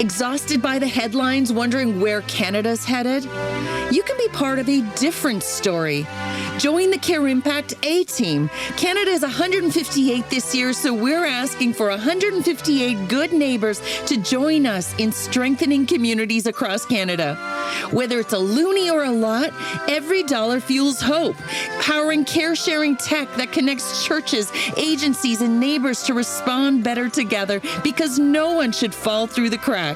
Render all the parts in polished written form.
Exhausted by the headlines, wondering where Canada's headed? You can be part of a different story. Join the CareImpact A-Team. Canada is 158 this year, so we're asking for 158 good neighbors to join us in strengthening communities across Canada. Whether it's a loonie or a lot, every dollar fuels hope, powering care-sharing tech that connects churches, agencies, and neighbors to respond better together, because no one should fall through the cracks.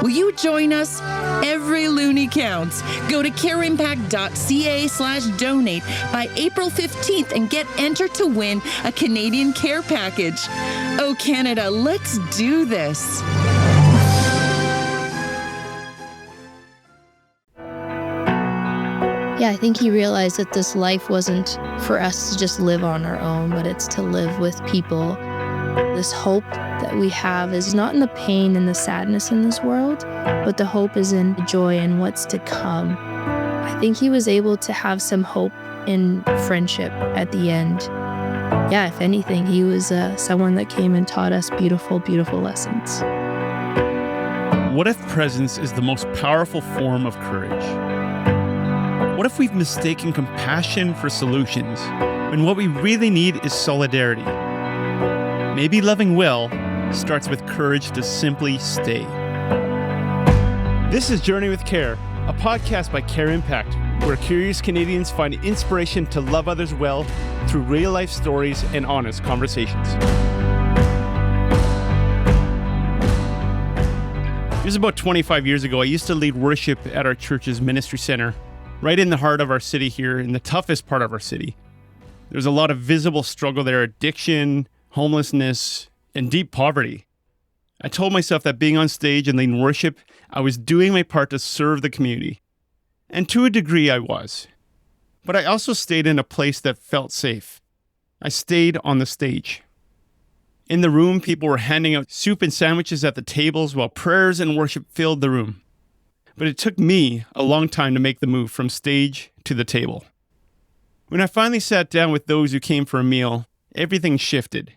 Will you join us? Every loonie counts. Go to careimpact.ca/donate by April 15th and get entered to win a Canadian care package. Oh, Canada, let's do this. Yeah, I think he realized that this life wasn't for us to just live on our own, but it's to live with people. This hope that we have is not in the pain and the sadness in this world, but the hope is in the joy and what's to come. I think he was able to have some hope in friendship at the end. Yeah, if anything, he was someone that came and taught us beautiful, beautiful lessons. What if presence is the most powerful form of courage? What if we've mistaken compassion for solutions when what we really need is solidarity? Maybe loving well starts with courage to simply stay. This is Journey with Care, a podcast by CareImpact, where curious Canadians find inspiration to love others well through real-life stories and honest conversations. It was about 25 years ago. I used to lead worship at our church's ministry center, right in the heart of our city here, in the toughest part of our city. There's a lot of visible struggle there: addiction, homelessness, and deep poverty. I told myself that being on stage and leading worship, I was doing my part to serve the community. And to a degree, I was. But I also stayed in a place that felt safe. I stayed on the stage. In the room, people were handing out soup and sandwiches at the tables while prayers and worship filled the room. But it took me a long time to make the move from stage to the table. When I finally sat down with those who came for a meal, everything shifted.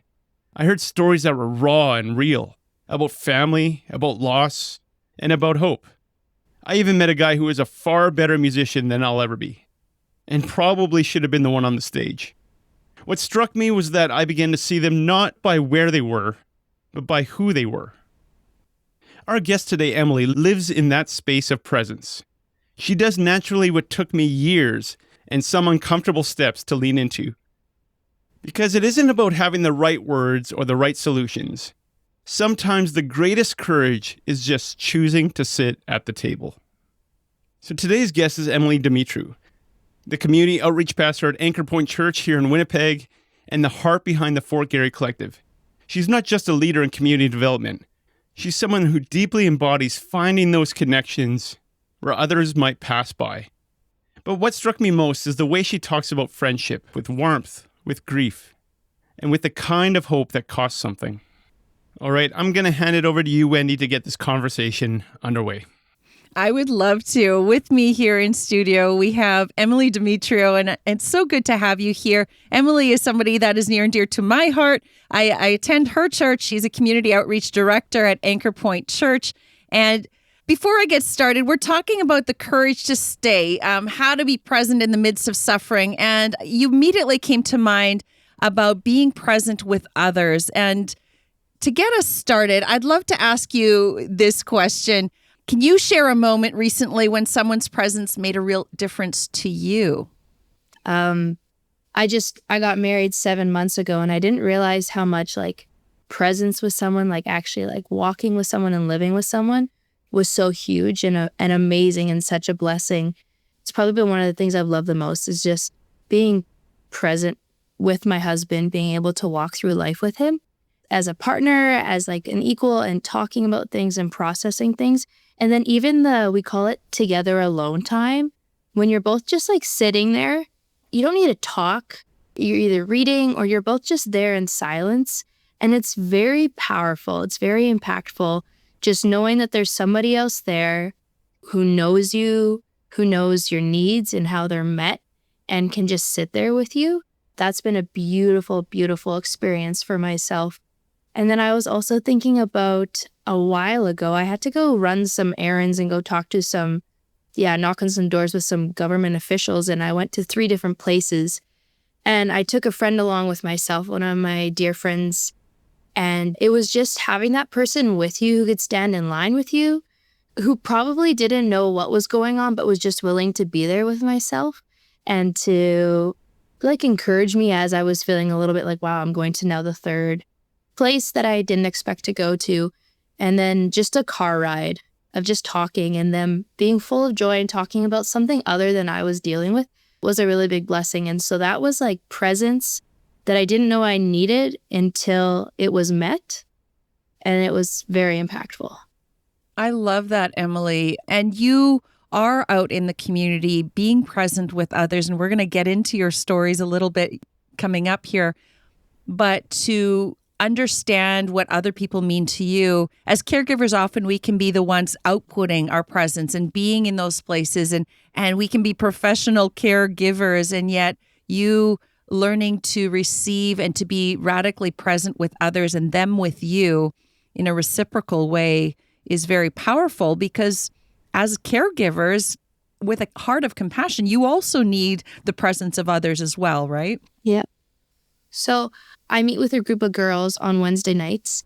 I heard stories that were raw and real, about family, about loss, and about hope. I even met a guy who was a far better musician than I'll ever be, and probably should have been the one on the stage. What struck me was that I began to see them not by where they were, but by who they were. Our guest today, Emily, lives in that space of presence. She does naturally what took me years and some uncomfortable steps to lean into. Because it isn't about having the right words or the right solutions. Sometimes the greatest courage is just choosing to sit at the table. So today's guest is Emily Dmytriw, the community outreach pastor at Anchor Pointe Church here in Winnipeg, and the heart behind the Fort Garry Collective. She's not just a leader in community development. She's someone who deeply embodies finding those connections where others might pass by. But what struck me most is the way she talks about friendship with warmth, with grief, and with the kind of hope that costs something. All right, I'm going to hand it over to you, Wendi, to get this conversation underway. I would love to. With me here in studio, we have Emily Dmytriw, and it's so good to have you here. Emily is somebody that is near and dear to my heart. I attend her church. She's a community outreach director at Anchor Pointe Church. And before I get started, we're talking about the courage to stay, how to be present in the midst of suffering. And you immediately came to mind about being present with others. And to get us started, I'd love to ask you this question. Can you share a moment recently when someone's presence made a real difference to you? I got married 7 months ago, and I didn't realize how much presence with someone, actually walking with someone and living with someone was so huge and amazing and such a blessing. It's probably been one of the things I've loved the most is just being present with my husband, being able to walk through life with him as a partner, as an equal, and talking about things and processing things. And then even we call it together alone time, when you're both just sitting there, you don't need to talk. You're either reading or you're both just there in silence. And it's very powerful. It's very impactful. Just knowing that there's somebody else there who knows you, who knows your needs and how they're met and can just sit there with you. That's been a beautiful, beautiful experience for myself. And then I was also thinking about a while ago. I had to go run some errands and go talk to knock on some doors with some government officials. And I went to 3 different places. And I took a friend along with myself, one of my dear friends. And it was just having that person with you who could stand in line with you, who probably didn't know what was going on, but was just willing to be there with myself and to like encourage me as I was feeling a little bit like, wow, I'm going to now the 3rd place that I didn't expect to go to. And then just a car ride of just talking and them being full of joy and talking about something other than I was dealing with was a really big blessing. And so that was like presence that I didn't know I needed until it was met. And it was very impactful. I love that, Emily. And you are out in the community being present with others. And we're going to get into your stories a little bit coming up here. But to understand what other people mean to you, as caregivers, often we can be the ones outputting our presence and being in those places. And we can be professional caregivers. And yet you learning to receive and to be radically present with others and them with you in a reciprocal way is very powerful, because as caregivers with a heart of compassion, you also need the presence of others as well, right? Yeah. So I meet with a group of girls on Wednesday nights,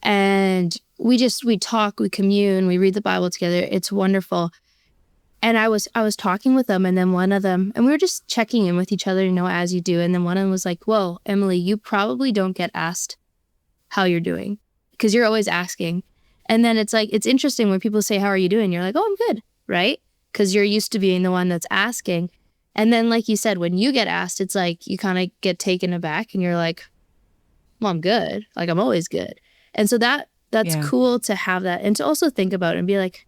and we talk, we commune, we read the Bible together. It's wonderful. And I was talking with them, and then one of them, and we were just checking in with each other, as you do. And then one of them was like, whoa, Emily, you probably don't get asked how you're doing because you're always asking. And then it's like, it's interesting when people say, how are you doing? You're like, oh, I'm good, right? Because you're used to being the one that's asking. And then, like you said, when you get asked, it's like you kind of get taken aback and you're like, well, I'm good. Like, I'm always good. And so that's cool to have that and to also think about it and be like,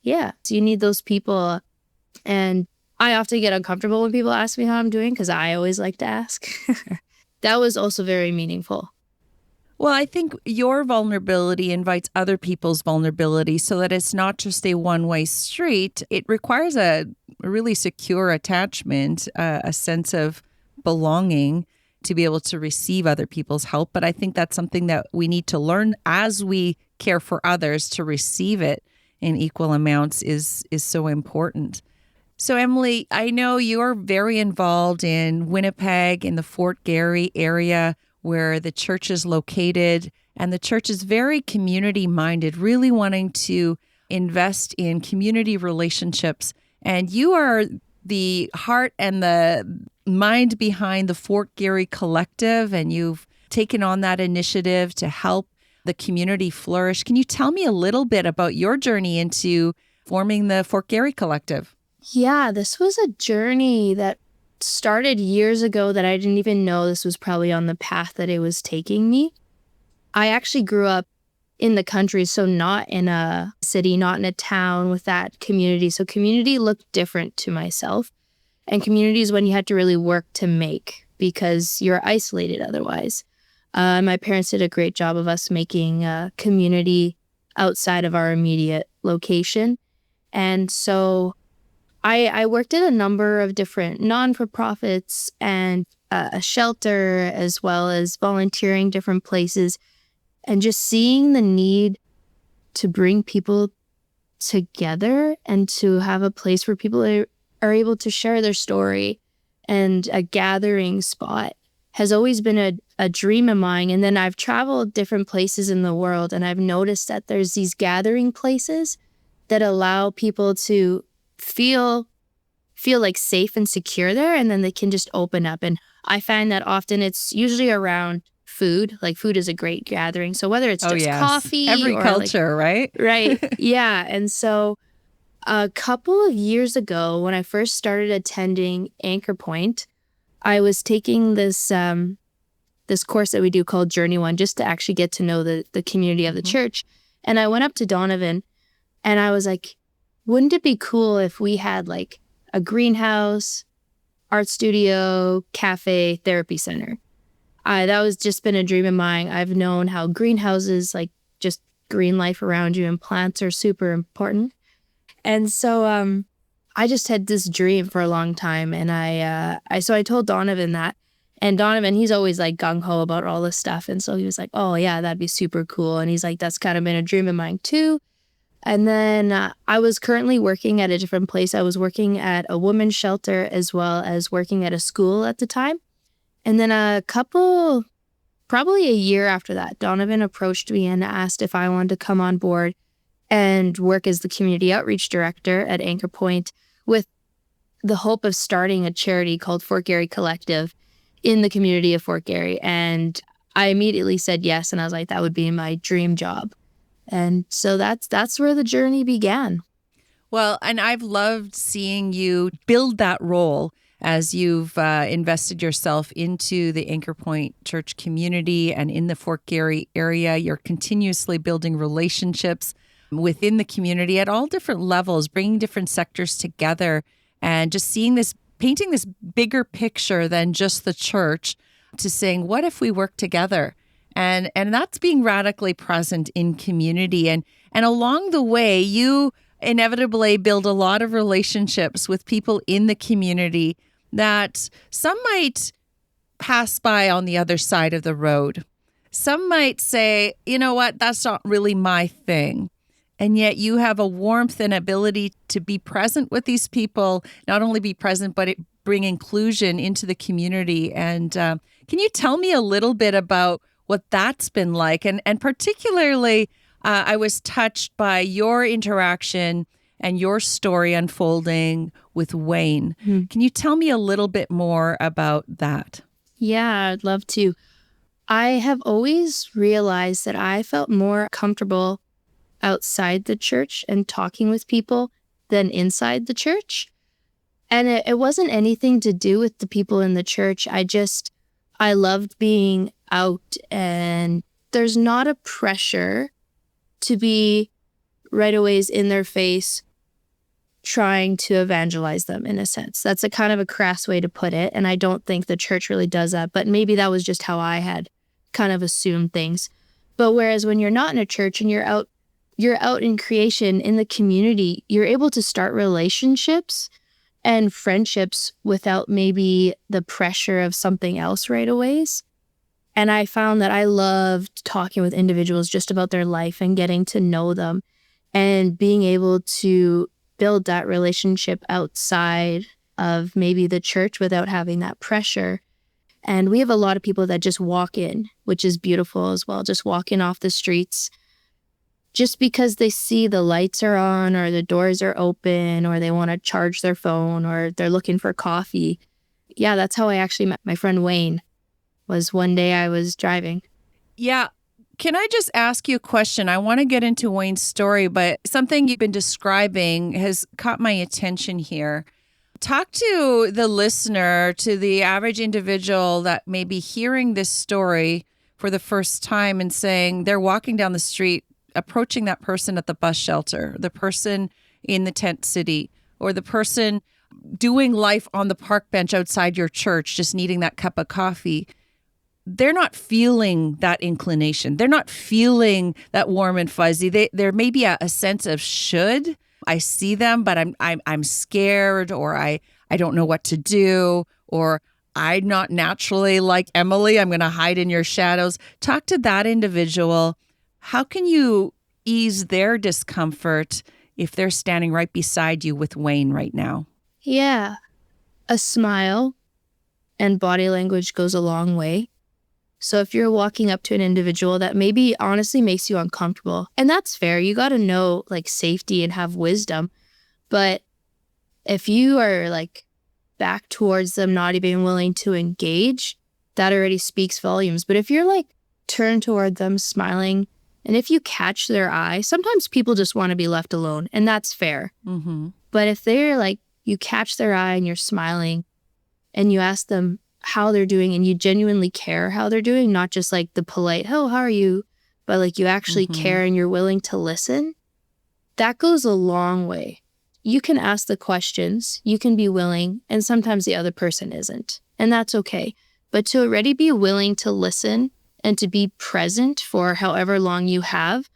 yeah, so you need those people. And I often get uncomfortable when people ask me how I'm doing because I always like to ask. That was also very meaningful. Well, I think your vulnerability invites other people's vulnerability so that it's not just a one-way street. It requires a really secure attachment, a sense of belonging to be able to receive other people's help. But I think that's something that we need to learn as we care for others, to receive it in equal amounts is so important. So, Emily, I know you're very involved in Winnipeg, in the Fort Garry area, where the church is located, and the church is very community-minded, really wanting to invest in community relationships. And you are the heart and the mind behind the Fort Garry Collective, and you've taken on that initiative to help the community flourish. Can you tell me a little bit about your journey into forming the Fort Garry Collective? Yeah, this was a journey that started years ago that I didn't even know this was probably on the path that it was taking me. I actually grew up in the country, so not in a city, not in a town with that community. So community looked different to myself. And community is when you had to really work to make because you're isolated otherwise. My parents did a great job of us making a community outside of our immediate location. And so I worked at a number of different non-for-profits and a shelter, as well as volunteering different places, and just seeing the need to bring people together and to have a place where people are able to share their story, and a gathering spot has always been a dream of mine. And then I've traveled different places in the world, and I've noticed that there's these gathering places that allow people to feel like safe and secure there, and then they can just open up. And I find that often it's usually around food. Like, food is a great gathering. So whether it's just coffee, every or culture, right? Right. Yeah. And so a couple of years ago, when I first started attending Anchor Pointe, I was taking this this course that we do called Journey One, just to actually get to know the community of the church. And I went up to Donovan and I was like, wouldn't it be cool if we had like a greenhouse, art studio, cafe, therapy center? That was just been a dream of mine. I've known how greenhouses, like just green life around you and plants, are super important. And so I just had this dream for a long time. And I told Donovan that. And Donovan, he's always like gung-ho about all this stuff. And so he was like, oh yeah, that'd be super cool. And he's like, that's kind of been a dream of mine too. And then I was currently working at a different place. I was working at a women's shelter as well as working at a school at the time. And then probably a year after that, Donovan approached me and asked if I wanted to come on board and work as the community outreach director at Anchor Pointe with the hope of starting a charity called Fort Garry Collective in the community of Fort Garry. And I immediately said yes. And I was like, that would be my dream job. And so that's where the journey began. Well, and I've loved seeing you build that role as you've invested yourself into the Anchor Pointe Church community and in the Fort Garry area. You're continuously building relationships within the community at all different levels, bringing different sectors together and just painting this bigger picture than just the church to saying, what if we work together? And that's being radically present in community. And along the way, you inevitably build a lot of relationships with people in the community that some might pass by on the other side of the road. Some might say, you know what, that's not really my thing. And yet you have a warmth and ability to be present with these people, not only be present, but bring inclusion into the community. And can you tell me a little bit about what that's been like? And particularly, I was touched by your interaction and your story unfolding with Wayne. Mm-hmm. Can you tell me a little bit more about that? Yeah, I'd love to. I have always realized that I felt more comfortable outside the church and talking with people than inside the church. And it wasn't anything to do with the people in the church. I loved being out, and there's not a pressure to be right away in their face trying to evangelize them, in a sense. That's a kind of a crass way to put it, and I don't think the church really does that, but maybe that was just how I had kind of assumed things. But whereas when you're not in a church and you're out in creation, in the community, you're able to start relationships and friendships without maybe the pressure of something else right away. And I found that I loved talking with individuals just about their life and getting to know them and being able to build that relationship outside of maybe the church without having that pressure. And we have a lot of people that just walk in, which is beautiful as well, just walking off the streets just because they see the lights are on or the doors are open or they want to charge their phone or they're looking for coffee. Yeah, that's how I actually met my friend Wayne. Was one day I was driving. Yeah. Can I just ask you a question? I want to get into Wayne's story, but something you've been describing has caught my attention here. Talk to the listener, to the average individual that may be hearing this story for the first time and saying they're walking down the street, approaching that person at the bus shelter, the person in the tent city, or the person doing life on the park bench outside your church, just needing that cup of coffee. They're not feeling that inclination. They're not feeling that warm and fuzzy. There may be a sense of should. I see them, but I'm scared, or I don't know what to do, or I'm not naturally like Emily. I'm going to hide in your shadows. Talk to that individual. How can you ease their discomfort if they're standing right beside you with Wayne right now? Yeah. A smile and body language goes a long way. So if you're walking up to an individual that maybe honestly makes you uncomfortable, and that's fair, you got to know like safety and have wisdom. But if you are like back towards them, not even willing to engage, that already speaks volumes. But if you're like turned toward them, smiling, and if you catch their eye, sometimes people just want to be left alone, and that's fair. Mm-hmm. But if they're like, you catch their eye and you're smiling and you ask them how they're doing and you genuinely care how they're doing, not just like the polite, oh, how are you? But like you actually care and you're willing to listen, that goes a long way. You can ask the questions, you can be willing, and sometimes the other person isn't, and that's okay. But to already be willing to listen and to be present for however long you have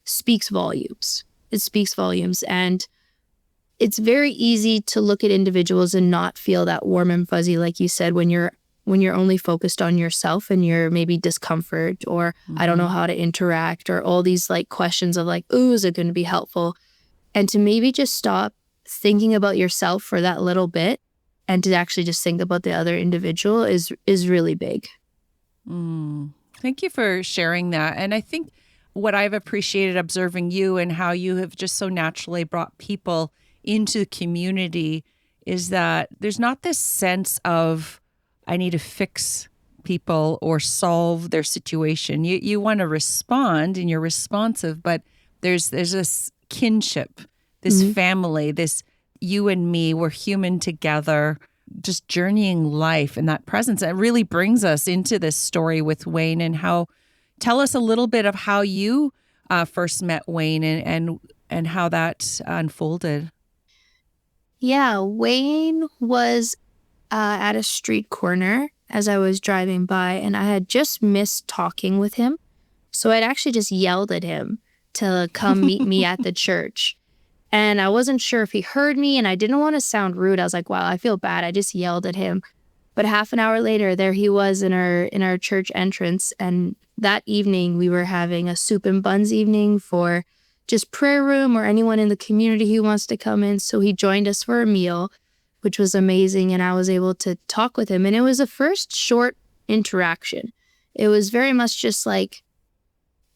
speaks volumes. It speaks volumes. And it's very easy to look at individuals and not feel that warm and fuzzy, like you said, when you're when you're only focused on yourself and your maybe discomfort, or I don't know how to interact, or all these like questions of like, ooh, is it going to be helpful? And to maybe just stop thinking about yourself for that little bit and to actually just think about the other individual is really big. Thank you for sharing that. And I think what I've appreciated observing you and how you have just so naturally brought people into community is that there's not this sense of, I need to fix people or solve their situation. You want to respond and you're responsive, but there's this kinship, this family, this you and me, we're human together, just journeying life in that presence. It really brings us into this story with Wayne and how, tell us a little bit of how you first met Wayne and how that unfolded. Yeah, Wayne was at a street corner as I was driving by, and I had just missed talking with him. So I'd actually just yelled at him to come meet me at the church. And I wasn't sure if he heard me, and I didn't want to sound rude. I was like, wow, I feel bad. I just yelled at him. But half an hour later, there he was in our church entrance. And that evening, we were having a soup and buns evening for just prayer room or anyone in the community who wants to come in. So he joined us for a meal, which was amazing. And I was able to talk with him. And it was a first short interaction. It was very much just like,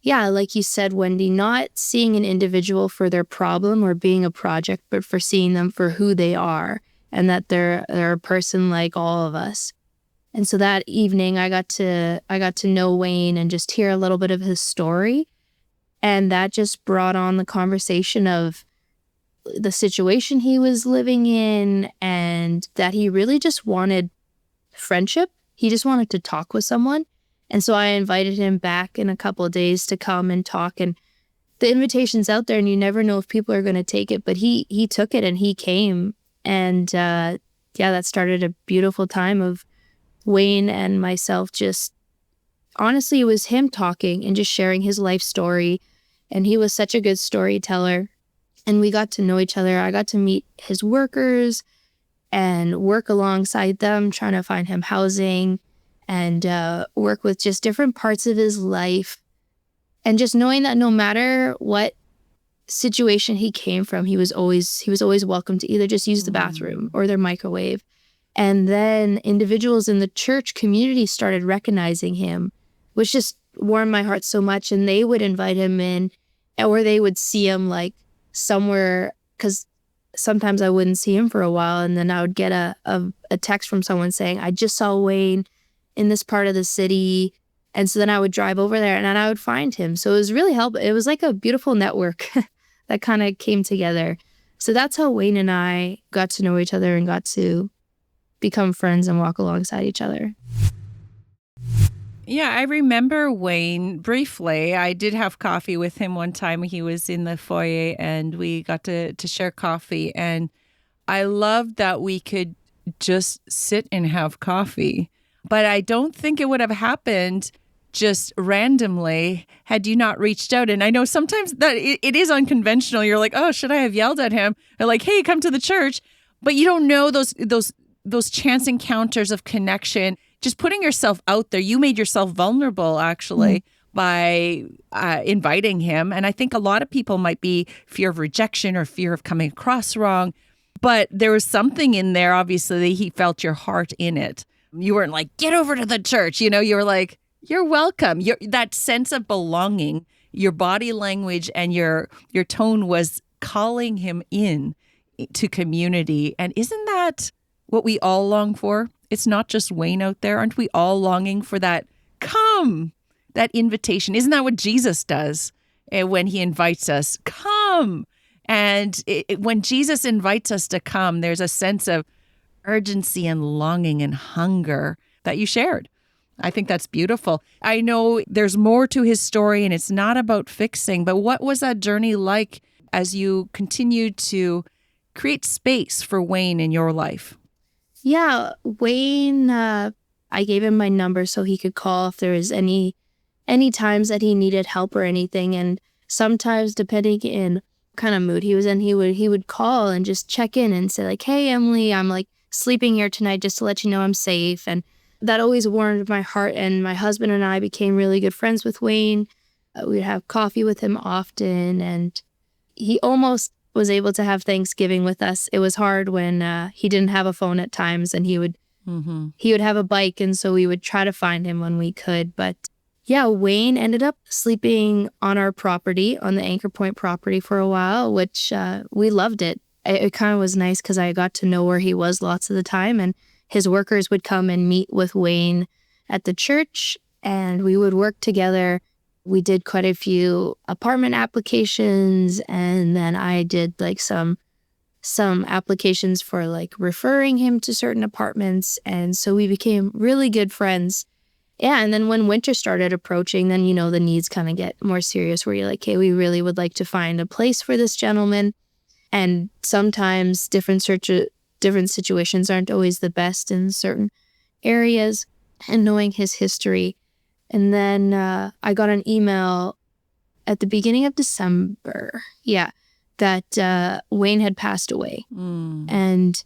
yeah, like you said, Wendi, not seeing an individual for their problem or being a project, but for seeing them for who they are and that they're a person like all of us. And so that evening I got to know Wayne and just hear a little bit of his story. And that just brought on the conversation of the situation he was living in and that he really just wanted friendship. He just wanted to talk with someone. And so I invited him back in a couple of days to come and talk. And the invitation's out there and you never know if people are going to take it. But he took it and he came. And that started a beautiful time of Wayne and myself just, honestly, it was him talking and just sharing his life story. And he was such a good storyteller. And we got to know each other. I got to meet his workers and work alongside them, trying to find him housing and work with just different parts of his life. And just knowing that no matter what situation he came from, he was always welcome to either just use the bathroom or their microwave. And then individuals in the church community started recognizing him, which just warmed my heart so much. And they would invite him in, or they would see him like somewhere, because sometimes I wouldn't see him for a while. And then I would get a text from someone saying, I just saw Wayne in this part of the city. And so then I would drive over there and then I would find him. So it was really helpful. It was like a beautiful network that kind of came together. So that's how Wayne and I got to know each other and got to become friends and walk alongside each other. Yeah, I remember Wayne briefly. I did have coffee with him one time. He was in the foyer and we got to share coffee. And I loved that we could just sit and have coffee. But I don't think it would have happened just randomly had you not reached out. And I know sometimes that it is unconventional. You're like, oh, should I have yelled at him? Or like, hey, come to the church. But you don't know those chance encounters of connection. Just putting yourself out there. You made yourself vulnerable, actually, by inviting him. And I think a lot of people might be fear of rejection or fear of coming across wrong. But there was something in there, obviously, that he felt your heart in it. You weren't like, get over to the church. You know, you were like, you're welcome. That sense of belonging, your body language and your tone was calling him in to community. And isn't that what we all long for? It's not just Wayne out there. Aren't we all longing for that come, that invitation? Isn't that what Jesus does when he invites us? Come. And when Jesus invites us to come, there's a sense of urgency and longing and hunger that you shared. I think that's beautiful. I know there's more to his story and it's not about fixing, but what was that journey like as you continued to create space for Wayne in your life? Yeah, Wayne, I gave him my number so he could call if there was any times that he needed help or anything. And sometimes, depending in what kind of mood he was in, he would call and just check in and say like, hey, Emily, I'm like sleeping here tonight just to let you know I'm safe. And that always warmed my heart. And my husband and I became really good friends with Wayne. We'd have coffee with him often, and he almost was able to have Thanksgiving with us. It was hard when he didn't have a phone at times, and he would have a bike, and so we would try to find him when we could. But yeah, Wayne ended up sleeping on our property, on the Anchor Pointe property for a while, which we loved it. It kind of was nice because I got to know where he was lots of the time, and his workers would come and meet with Wayne at the church, and we would work together. We did quite a few apartment applications, and then I did like some applications for like referring him to certain apartments, and so we became really good friends. Yeah, and then when winter started approaching, then, the needs kind of get more serious where you're like, hey, we really would like to find a place for this gentleman. And sometimes different situations aren't always the best in certain areas, and knowing his history. And then I got an email at the beginning of December, that Wayne had passed away. And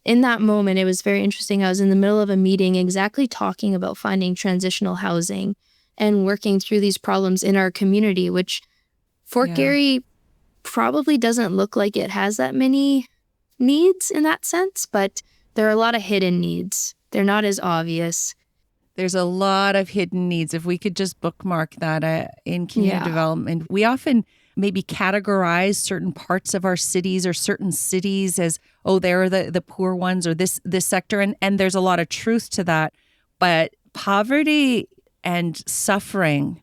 in that moment, it was very interesting. I was in the middle of a meeting exactly talking about finding transitional housing and working through these problems in our community, which Fort Garry probably doesn't look like it has that many needs in that sense, but there are a lot of hidden needs. They're not as obvious. There's a lot of hidden needs. If we could just bookmark that in community development, we often maybe categorize certain parts of our cities or certain cities as, oh, they're the poor ones or this sector. And there's a lot of truth to that. But poverty and suffering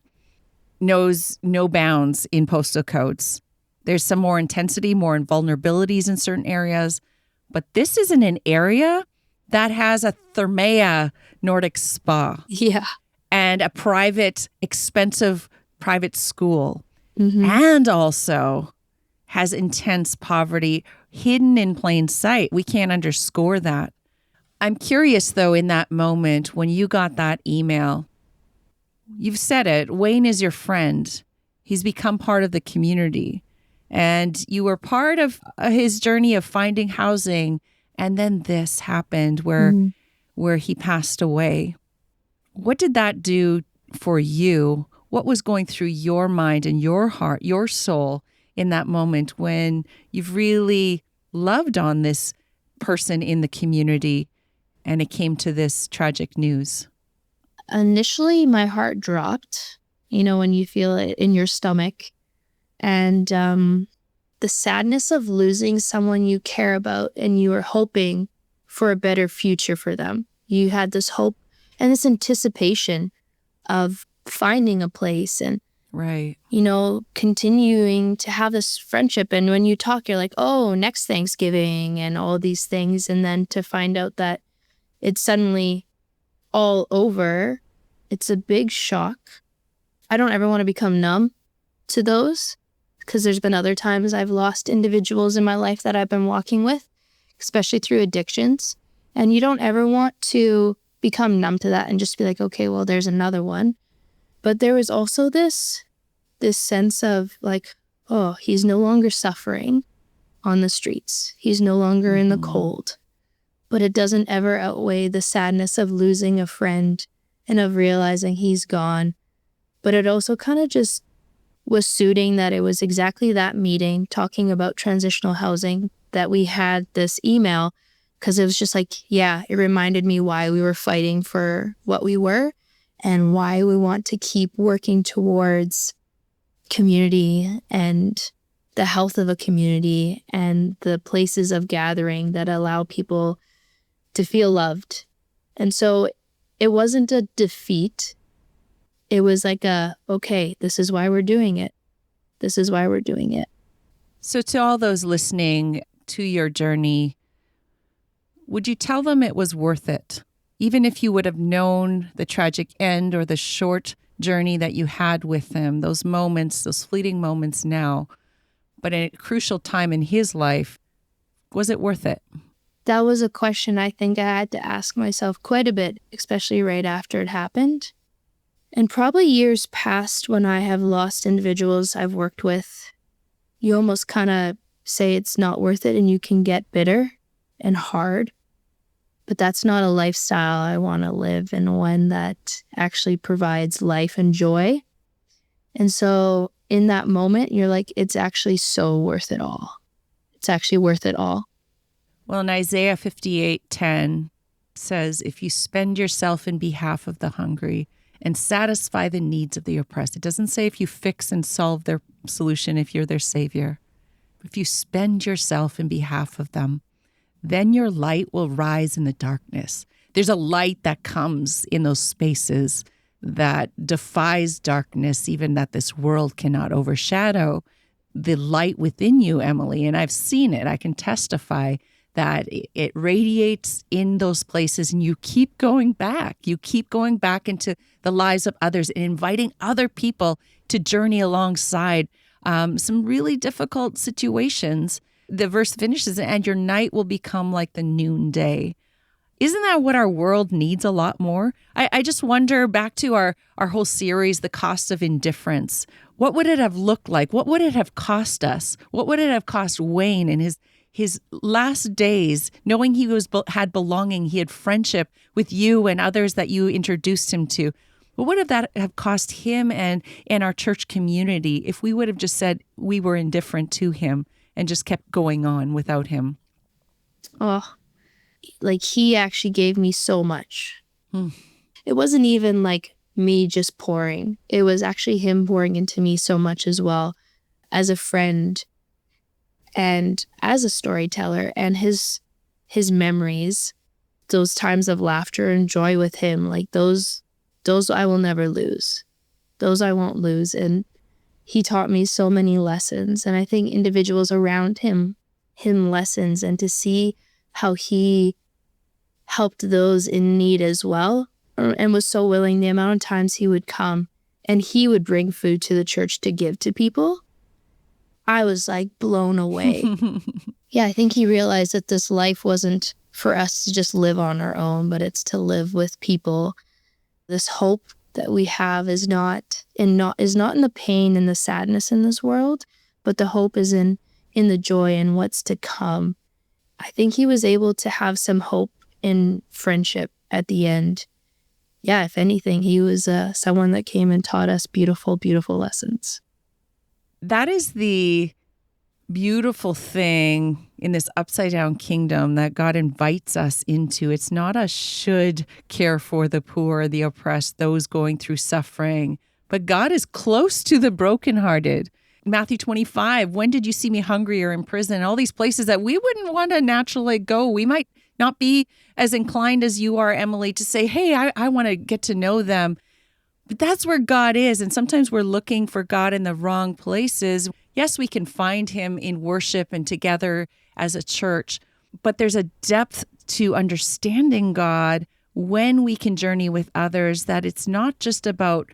knows no bounds in postal codes. There's some more intensity, more vulnerabilities in certain areas. But this isn't an area that has a Thermea Nordic spa. Yeah. And a expensive private school. And also has intense poverty hidden in plain sight. We can't underscore that. I'm curious, though, in that moment when you got that email, you've said it, Wayne is your friend. He's become part of the community. And you were part of his journey of finding housing. And then this happened where he passed away. What did that do for you? What was going through your mind and your heart, your soul in that moment when you've really loved on this person in the community and it came to this tragic news? Initially, my heart dropped, when you feel it in your stomach. And the sadness of losing someone you care about and you were hoping for a better future for them. You had this hope and this anticipation of finding a place and, continuing to have this friendship. And when you talk, you're like, oh, next Thanksgiving and all these things. And then to find out that it's suddenly all over, it's a big shock. I don't ever want to become numb to those because there's been other times I've lost individuals in my life that I've been walking with, especially through addictions. And you don't ever want to become numb to that and just be like, okay, well, there's another one. But there was also this sense of like, oh, he's no longer suffering on the streets. He's no longer in the cold. But it doesn't ever outweigh the sadness of losing a friend and of realizing he's gone. But it also kind of just was soothing that it was exactly that meeting talking about transitional housing that we had this email, because it was just like, it reminded me why we were fighting for what we were and why we want to keep working towards community and the health of a community and the places of gathering that allow people to feel loved. And so it wasn't a defeat. It was like okay, this is why we're doing it. This is why we're doing it. So to all those listening to your journey, would you tell them it was worth it? Even if you would have known the tragic end or the short journey that you had with him, those moments, those fleeting moments now, but at a crucial time in his life, was it worth it? That was a question I think I had to ask myself quite a bit, especially right after it happened. And probably years past when I have lost individuals I've worked with, you almost kind of say it's not worth it and you can get bitter and hard. but that's not a lifestyle I want to live, and one that actually provides life and joy. And so in that moment, you're like, it's actually so worth it all. It's actually worth it all. Well, in Isaiah 58:10 says, if you spend yourself in behalf of the hungry and satisfy the needs of the oppressed. It doesn't say if you fix and solve their solution if you're their savior. If you spend yourself in behalf of them, then your light will rise in the darkness. There's a light that comes in those spaces that defies darkness, even that this world cannot overshadow. The light within you, Emily, and I've seen it. I can testify that it radiates in those places, and you keep going back. You keep going back into the lives of others and inviting other people to journey alongside some really difficult situations. The verse finishes, and your night will become like the noonday. Isn't that what our world needs a lot more? I just wonder, back to our whole series, The Cost of Indifference. What would it have looked like? What would it have cost us? What would it have cost Wayne in his last days, knowing he had belonging, he had friendship with you and others that you introduced him to? What would that have cost him and our church community if we would have just said we were indifferent to him and just kept going on without him? Oh, like he actually gave me so much. It wasn't even like me just pouring. It was actually him pouring into me so much as well, as a friend and as a storyteller, and his memories, those times of laughter and joy with him, like those I will never lose. Those I won't lose. And he taught me so many lessons. And I think individuals around him lessons, and to see how he helped those in need as well, and was so willing. The amount of times he would come and he would bring food to the church to give to people, I was like blown away. Yeah, I think he realized that this life wasn't for us to just live on our own, but it's to live with people. This hope that we have is not in the pain and the sadness in this world, but the hope is in the joy and what's to come. I think he was able to have some hope in friendship at the end. Yeah, if anything, he was someone that came and taught us beautiful, beautiful lessons. That is the beautiful thing in this upside down kingdom that God invites us into. It's not a should care for the poor, the oppressed, those going through suffering, but God is close to the brokenhearted. Matthew 25, when did you see me hungry or in prison? All these places that we wouldn't want to naturally go. We might not be as inclined as you are, Emily, to say, hey, I want to get to know them. But that's where God is. And sometimes we're looking for God in the wrong places. Yes, we can find him in worship and together as a church, but there's a depth to understanding God when we can journey with others, that it's not just about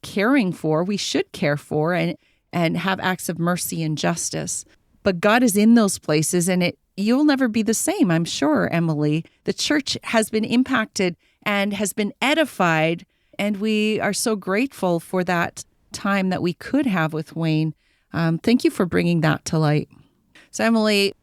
caring for. We should care for and have acts of mercy and justice. But God is in those places, and you'll never be the same, I'm sure, Emily. The church has been impacted and has been edified, and we are so grateful for that time that we could have with Wayne. Thank you for bringing that to light. So, Emily,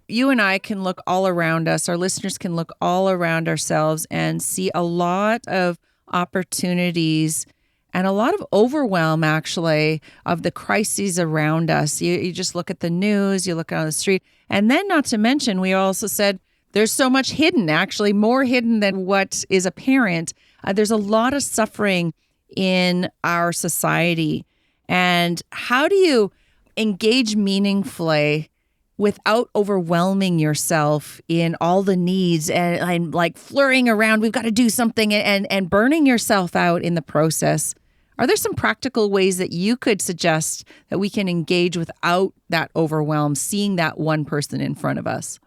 you and I can look all around us. Our listeners can look all around ourselves and see a lot of opportunities and a lot of overwhelm, actually, of the crises around us. You just look at the news, you look on the street, and then not to mention, we also said there's so much hidden, actually, more hidden than what is apparent. There's a lot of suffering in our society. And how do you engage meaningfully without overwhelming yourself in all the needs and like flurrying around, we've got to do something, and burning yourself out in the process? Are there some practical ways that you could suggest that we can engage without that overwhelm, seeing that one person in front of us?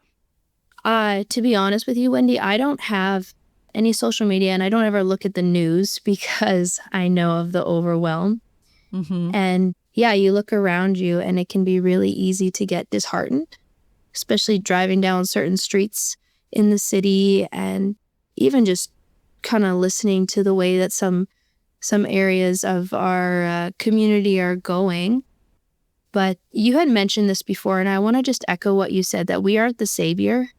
To be honest with you, Wendi, I don't have any social media, and I don't ever look at the news because I know of the overwhelm. Mm-hmm. And yeah, you look around you and it can be really easy to get disheartened, especially driving down certain streets in the city, and even just kind of listening to the way that some areas of our community are going. But you had mentioned this before, and I want to just echo what you said, that we aren't the savior.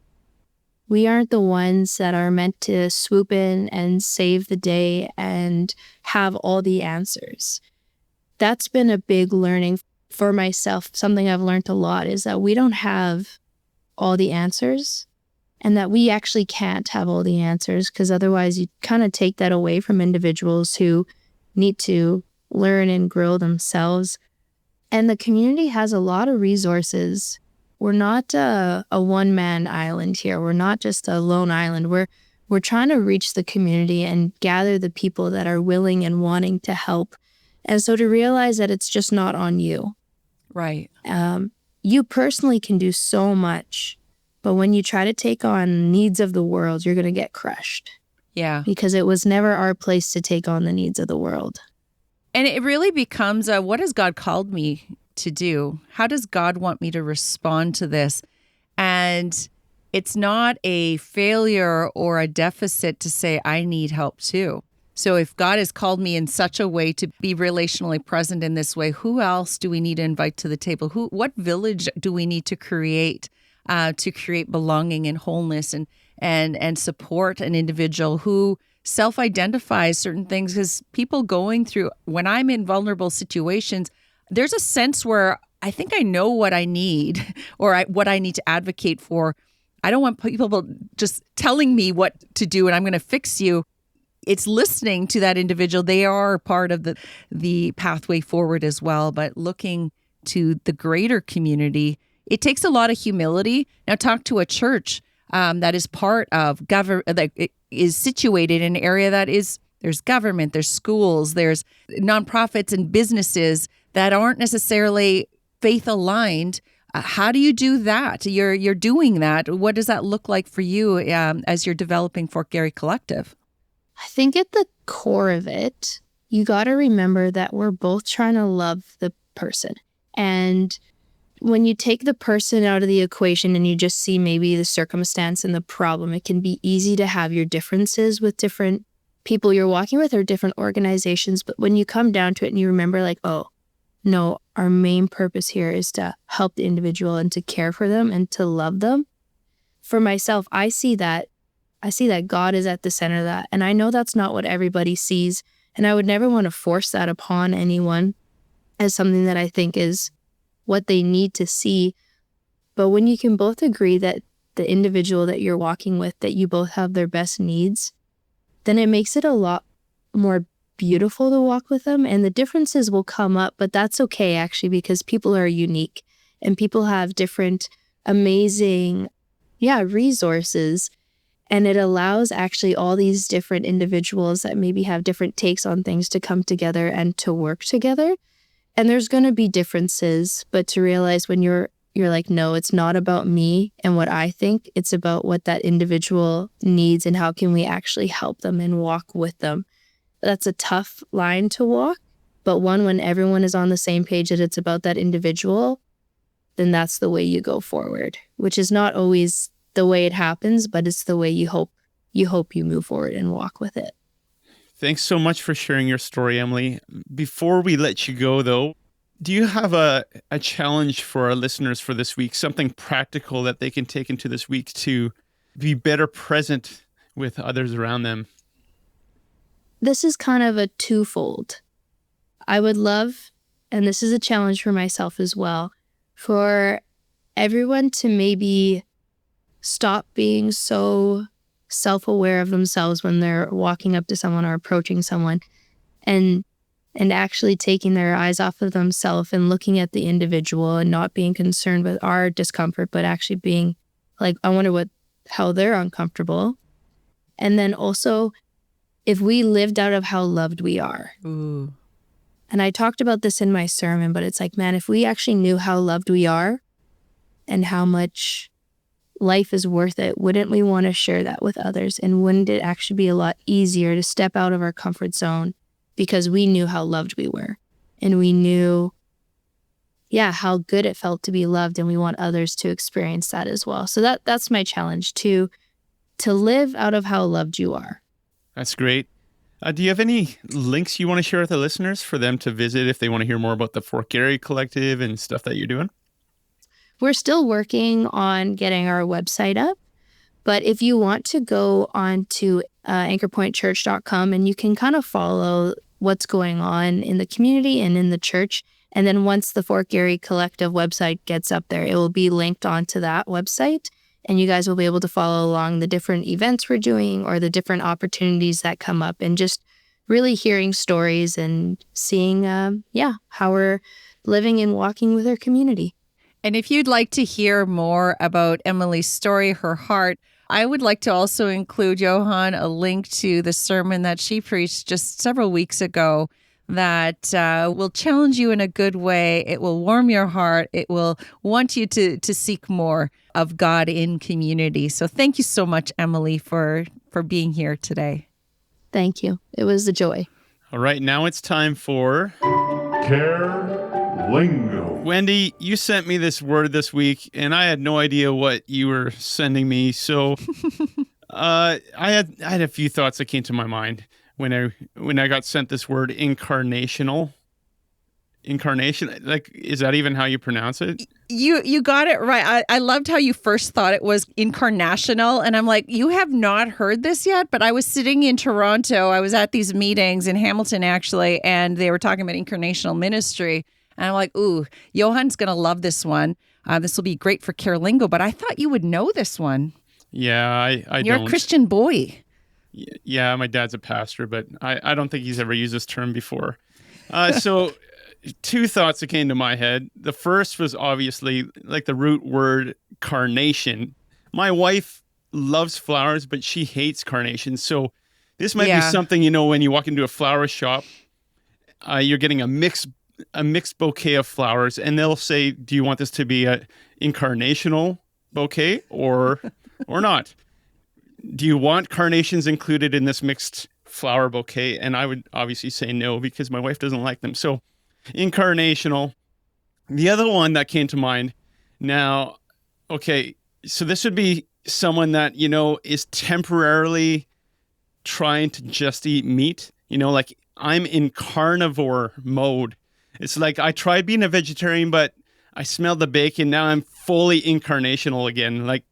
We aren't the ones that are meant to swoop in and save the day and have all the answers. That's been a big learning for myself. Something I've learned a lot is that we don't have all the answers, and that we actually can't have all the answers, because otherwise you kind of take that away from individuals who need to learn and grow themselves. And the community has a lot of resources. We're not a one-man island here. We're not just a lone island. We're trying to reach the community and gather the people that are willing and wanting to help. And so to realize that it's just not on you. Right. You personally can do so much, but when you try to take on needs of the world, you're going to get crushed. Yeah. Because it was never our place to take on the needs of the world. And it really becomes what has God called me to do? How does God want me to respond to this? And it's not a failure or a deficit to say, I need help too. So if God has called me in such a way to be relationally present in this way, who else do we need to invite to the table? What village do we need to create belonging and wholeness and support an individual who self-identifies certain things? Because people going through, when I'm in vulnerable situations, there's a sense where I think I know what I need or what I need to advocate for. I don't want people just telling me what to do and I'm going to fix you. It's listening to that individual. They are part of the pathway forward as well, but looking to the greater community, it takes a lot of humility. Now talk to a church that is part of government, that is situated in an area that is, there's government, there's schools, there's nonprofits and businesses that aren't necessarily faith aligned. How do you do that? You're doing that. What does that look like for you as you're developing Fort Garry Collective? I think at the core of it, you got to remember that we're both trying to love the person. And when you take the person out of the equation and you just see maybe the circumstance and the problem, it can be easy to have your differences with different people you're walking with or different organizations. But when you come down to it and you remember like, oh, no, our main purpose here is to help the individual and to care for them and to love them. For myself, I see that God is at the center of that. And I know that's not what everybody sees. And I would never want to force that upon anyone as something that I think is what they need to see. But when you can both agree that the individual that you're walking with, that you both have their best needs, then it makes it a lot more beautiful to walk with them. And the differences will come up, but that's okay actually, because people are unique and people have different amazing, resources. And it allows actually all these different individuals that maybe have different takes on things to come together and to work together. And there's going to be differences, but to realize when you're like, no, it's not about me and what I think. It's about what that individual needs and how can we actually help them and walk with them. That's a tough line to walk, but when everyone is on the same page that it's about that individual, then that's the way you go forward, which is not always the way it happens, but it's the way you hope you move forward and walk with it. Thanks so much for sharing your story, Emily. Before we let you go, though, do you have a challenge for our listeners for this week, something practical that they can take into this week to be better present with others around them? This is kind of a twofold. I would love, and this is a challenge for myself as well, for everyone to maybe stop being so self-aware of themselves when they're walking up to someone or approaching someone and actually taking their eyes off of themselves and looking at the individual and not being concerned with our discomfort, but actually being like, I wonder how they're uncomfortable. And then also, if we lived out of how loved we are. Ooh. And I talked about this in my sermon, but it's like, man, if we actually knew how loved we are and how much life is worth it, wouldn't we want to share that with others? And wouldn't it actually be a lot easier to step out of our comfort zone because we knew how loved we were and we knew, how good it felt to be loved, and we want others to experience that as well. So that's my challenge, to live out of how loved you are. That's great. Do you have any links you want to share with the listeners for them to visit if they want to hear more about the Fort Garry Collective and stuff that you're doing? We're still working on getting our website up, But if you want to go on to anchorpointchurch.com, and you can kind of follow what's going on in the community and in the church. And then once the Fort Garry Collective website gets up there, it will be linked onto that website. And you guys will be able to follow along the different events we're doing or the different opportunities that come up, and just really hearing stories and seeing, how we're living and walking with our community. And if you'd like to hear more about Emily's story, her heart, I would like to also include, Johan, a link to the sermon that she preached just several weeks ago that will challenge you in a good way. It will warm your heart. It will want you to seek more of God in community. So thank you so much, Emily, for being here today. Thank you. It was a joy. All right, now it's time for Lingo. Wendi, you sent me this word this week, and I had no idea what you were sending me. So I had a few thoughts that came to my mind when I got sent this word, incarnational. Incarnation, like, is that even how you pronounce it? You got it right. I loved how you first thought it was incarnational, and I'm like, you have not heard this yet. But I was sitting in Toronto. I was at these meetings in Hamilton, actually, and they were talking about incarnational ministry. And I'm like, ooh, Johan's going to love this one. This will be great for Lingo, but I thought you would know this one. Yeah, I You're don't. a Christian boy. Yeah, my dad's a pastor, but I don't think he's ever used this term before. So two thoughts that came to my head. The first was obviously like the root word carnation. My wife loves flowers, but she hates carnations. So this might be something, when you walk into a flower shop, you're getting a mixed bouquet of flowers, and they'll say, do you want this to be a incarnational bouquet or not? Do you want carnations included in this mixed flower bouquet? And I would obviously say no, because my wife doesn't like them. So incarnational. The other one that came to mind now, okay, so this would be someone that, is temporarily trying to just eat meat, like I'm in carnivore mode. It's like I tried being a vegetarian, but I smelled the bacon. Now I'm fully incarnational again. Like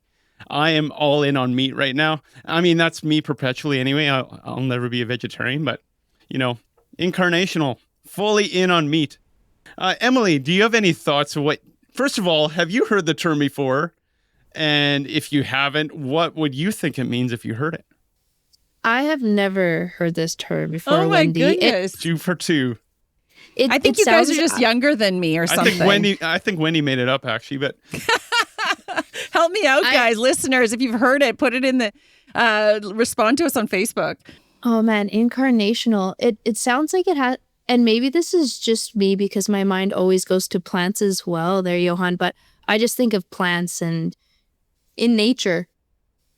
I am all in on meat right now. I mean, that's me perpetually anyway. I'll never be a vegetarian, but, incarnational, fully in on meat. Emily, do you have any thoughts of first of all, have you heard the term before? And if you haven't, what would you think it means if you heard it? I have never heard this term before, Oh my Wendi. goodness. 2 for 2. I think you guys are just younger than me or something. I think Wendi made it up, actually, but help me out, guys, listeners. If you've heard it, put it in the respond to us on Facebook. Oh man, incarnational. It sounds like it has, and maybe this is just me because my mind always goes to plants as well there, Johan, but I just think of plants and in nature,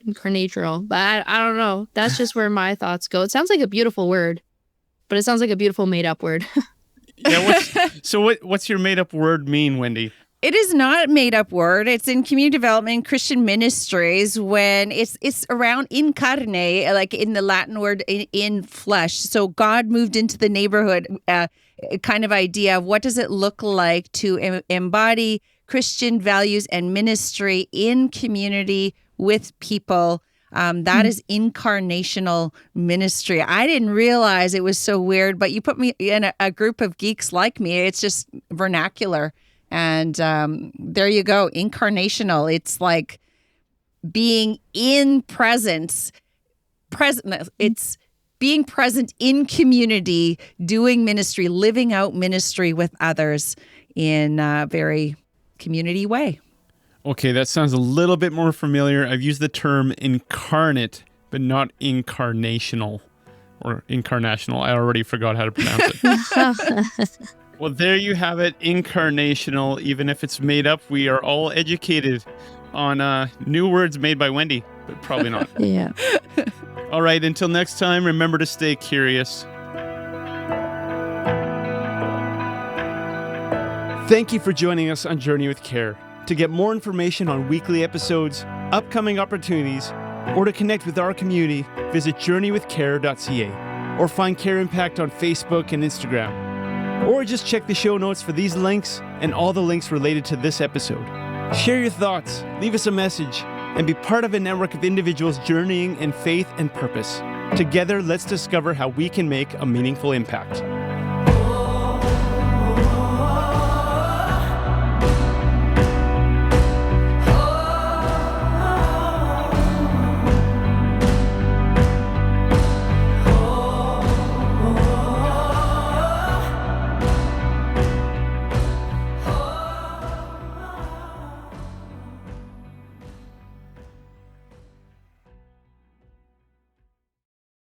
incarnational. But I don't know. That's just where my thoughts go. It sounds like a beautiful word, but it sounds like a beautiful made up word. Yeah. What's your made up word mean, Wendi? It is not a made up word. It's in community development, Christian ministries, when it's around incarne, like in the Latin word in flesh. So God moved into the neighborhood, kind of idea of what does it look like to embody Christian values and ministry in community with people. That is incarnational ministry. I didn't realize it was so weird, but you put me in a group of geeks like me. It's just vernacular. And there you go, incarnational. It's like being in presence. It's being present in community, doing ministry, living out ministry with others in a very community way. Okay, that sounds a little bit more familiar. I've used the term incarnate, but not incarnational or incarnational. I already forgot how to pronounce it. Well, there you have it, incarnational. Even if it's made up, we are all educated on new words made by Wendi, but probably not. Yeah. All right, until next time, remember to stay curious. Thank you for joining us on Journey with Care. To get more information on weekly episodes, upcoming opportunities, or to connect with our community, visit journeywithcare.ca or find CareImpact on Facebook and Instagram. Or just check the show notes for these links and all the links related to this episode. Share your thoughts, leave us a message, and be part of a network of individuals journeying in faith and purpose. Together, let's discover how we can make a meaningful impact.